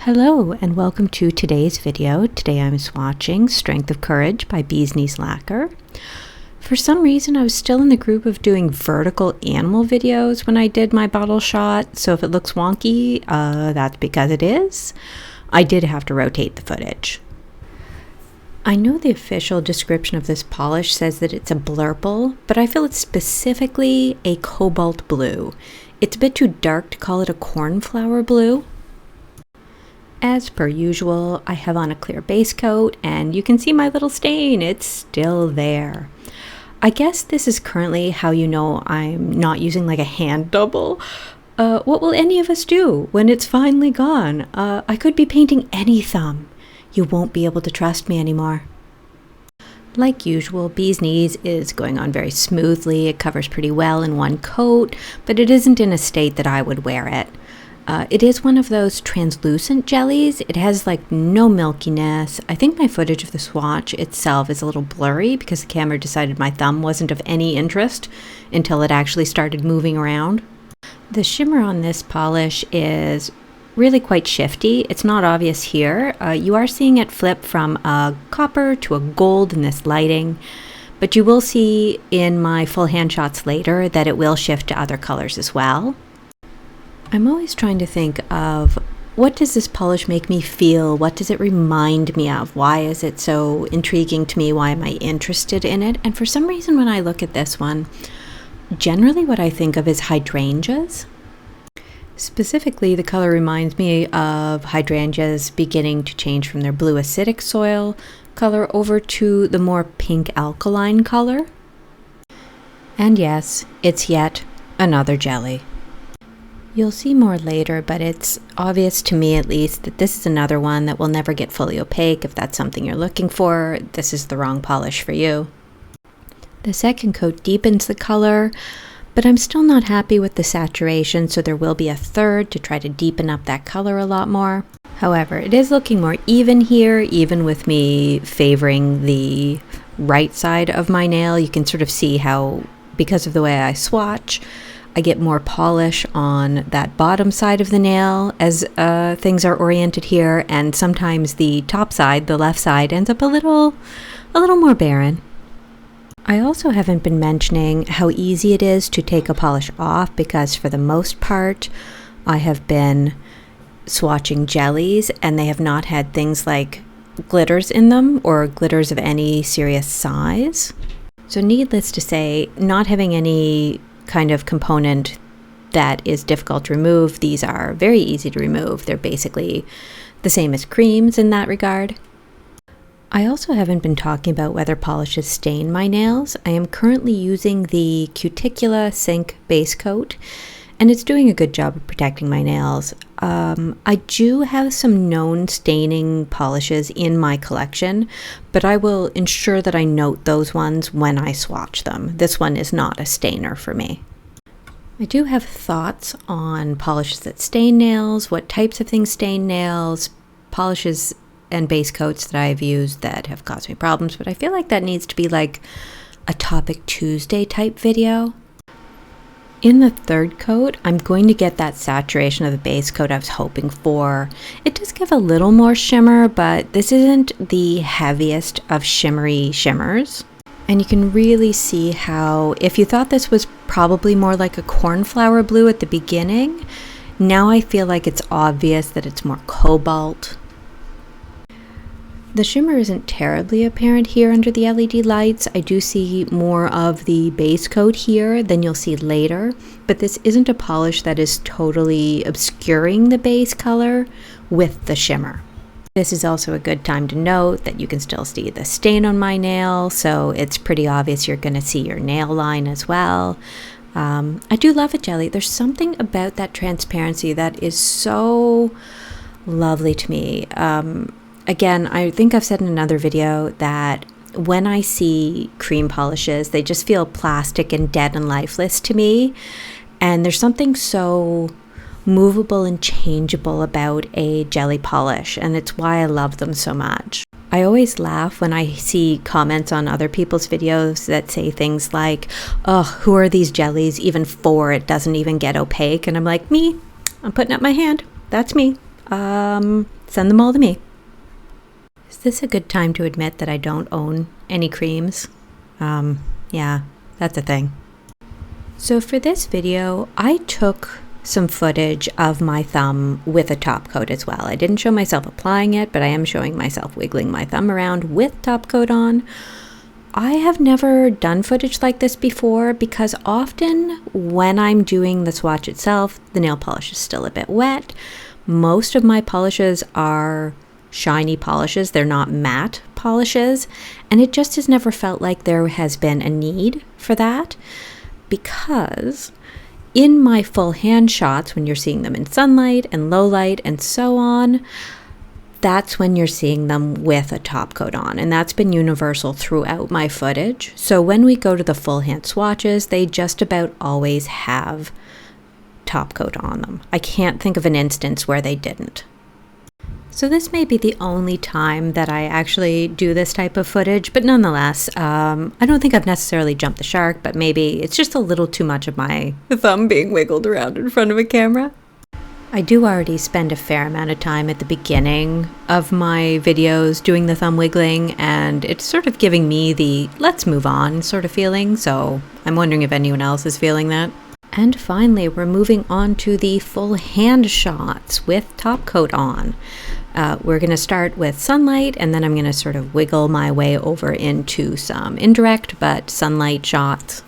Hello and welcome to today's video. Today I'm swatching Strength of Courage by Bee's Knees Lacquer. For some reason I was still in the group of doing vertical animal videos when I did my bottle shot, so if it looks wonky, that's because it is. I did have to rotate the footage. I know the official description of this polish says that it's a blurple, but I feel it's specifically a cobalt blue. It's a bit too dark to call it a cornflower blue. As per usual, I have on a clear base coat and you can see my little stain, it's still there. I guess this is currently how you know I'm not using like a hand double. What will any of us do when it's finally gone? I could be painting any thumb. You won't be able to trust me anymore. Like usual, Bee's Knees is going on very smoothly. It covers pretty well in one coat, but it isn't in a state that I would wear it. It is one of those translucent jellies. It has like no milkiness. I think my footage of the swatch itself is a little blurry because the camera decided my thumb wasn't of any interest until it actually started moving around. The shimmer on this polish is really quite shifty. It's not obvious here. You are seeing it flip from a copper to a gold in this lighting, but you will see in my full hand shots later that it will shift to other colors as well. I'm always trying to think of what does this polish make me feel? What does it remind me of? Why is it so intriguing to me? Why am I interested in it? And for some reason when I look at this one, generally what I think of is hydrangeas. Specifically, the color reminds me of hydrangeas beginning to change from their blue acidic soil color over to the more pink alkaline color. And yes, it's yet another jelly. You'll see more later, but it's obvious to me at least that this is another one that will never get fully opaque. If that's something you're looking for, this is the wrong polish for you. The second coat deepens the color, but I'm still not happy with the saturation, so there will be a third to try to deepen up that color a lot more. However, it is looking more even here, even with me favoring the right side of my nail. You can sort of see how, because of the way I swatch, I get more polish on that bottom side of the nail as things are oriented here, and sometimes the top side, the left side, ends up a little more barren. I also haven't been mentioning how easy it is to take a polish off because for the most part I have been swatching jellies and they have not had things like glitters in them or glitters of any serious size. So needless to say, not having any kind of component that is difficult to remove, these are very easy to remove. They're basically the same as creams in that regard. I also haven't been talking about whether polishes stain my nails. I am currently using the Cuticula Sync base coat and it's doing a good job of protecting my nails. I do have some known staining polishes in my collection, but I will ensure that I note those ones when I swatch them. This one is not a stainer for me. I do have thoughts on polishes that stain nails, what types of things stain nails, polishes and base coats that I've used that have caused me problems, but I feel like that needs to be like a Topic Tuesday type video. In the third coat, I'm going to get that saturation of the base coat I was hoping for. It does give a little more shimmer, but this isn't the heaviest of shimmery shimmers. And you can really see how, if you thought this was probably more like a cornflower blue at the beginning, now I feel like it's obvious that it's more cobalt. The shimmer isn't terribly apparent here under the LED lights. I do see more of the base coat here than you'll see later, but this isn't a polish that is totally obscuring the base color with the shimmer. This is also a good time to note that you can still see the stain on my nail, so it's pretty obvious you're going to see your nail line as well. I do love a jelly. There's something about that transparency that is so lovely to me. Again, I think I've said in another video that when I see cream polishes, they just feel plastic and dead and lifeless to me. And there's something so movable and changeable about a jelly polish, and it's why I love them so much. I always laugh when I see comments on other people's videos that say things like, "Oh, who are these jellies even for? It doesn't even get opaque." And I'm like, me, I'm putting up my hand. That's me. send them all to me. Is this a good time to admit that I don't own any creams? Yeah, that's a thing. So for this video, I took some footage of my thumb with a top coat as well. I didn't show myself applying it, but I am showing myself wiggling my thumb around with top coat on. I have never done footage like this before because often when I'm doing the swatch itself, the nail polish is still a bit wet. Most of my polishes are shiny polishes. They're not matte polishes. And it just has never felt like there has been a need for that because in my full hand shots, when you're seeing them in sunlight and low light and so on, that's when you're seeing them with a top coat on. And that's been universal throughout my footage. So when we go to the full hand swatches, they just about always have top coat on them. I can't think of an instance where they didn't. So this may be the only time that I actually do this type of footage, but nonetheless, I don't think I've necessarily jumped the shark, but maybe it's just a little too much of my thumb being wiggled around in front of a camera. I do already spend a fair amount of time at the beginning of my videos doing the thumb wiggling, and it's sort of giving me the let's move on sort of feeling, so I'm wondering if anyone else is feeling that. And finally, we're moving on to the full hand shots with top coat on. We're going to start with sunlight, and then I'm going to sort of wiggle my way over into some indirect but sunlight shots.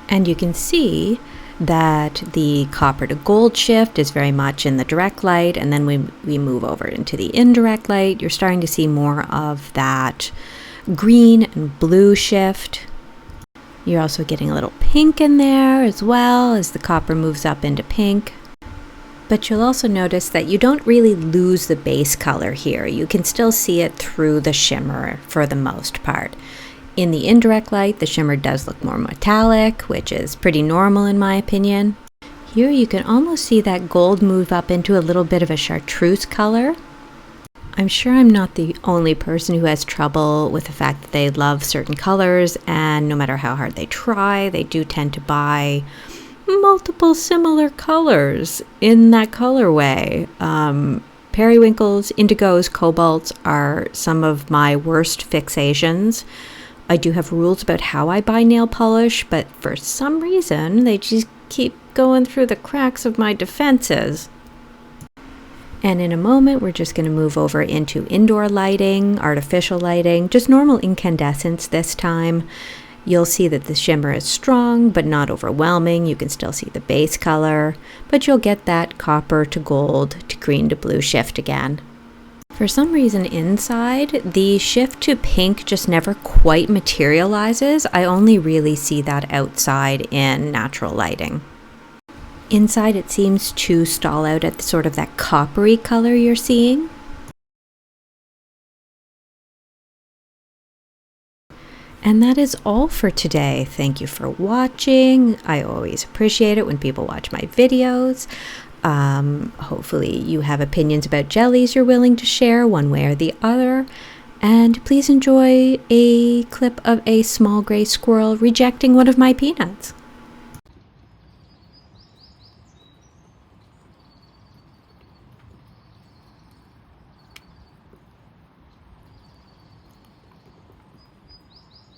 And you can see that the copper to gold shift is very much in the direct light, and then we move over into the indirect light. You're starting to see more of that green and blue shift. You're also getting a little pink in there as well as the copper moves up into pink. But you'll also notice that you don't really lose the base color here. You can still see it through the shimmer for the most part. In the indirect light, the shimmer does look more metallic, which is pretty normal in my opinion. Here you can almost see that gold move up into a little bit of a chartreuse color. I'm sure I'm not the only person who has trouble with the fact that they love certain colors, and no matter how hard they try, they do tend to buy multiple similar colors in that colorway. Periwinkles, indigos, cobalts are some of my worst fixations. I do have rules about how I buy nail polish, but for some reason they just keep going through the cracks of my defenses. And in a moment, we're just going to move over into indoor lighting, artificial lighting, just normal incandescence this time. You'll see that the shimmer is strong, but not overwhelming. You can still see the base color, but you'll get that copper to gold to green to blue shift again. For some reason inside, the shift to pink just never quite materializes. I only really see that outside in natural lighting. Inside, it seems to stall out at sort of that coppery color you're seeing. And that is all for today. Thank you for watching. I always appreciate it when people watch my videos. Hopefully you have opinions about jellies you're willing to share one way or the other. And please enjoy a clip of a small gray squirrel rejecting one of my peanuts.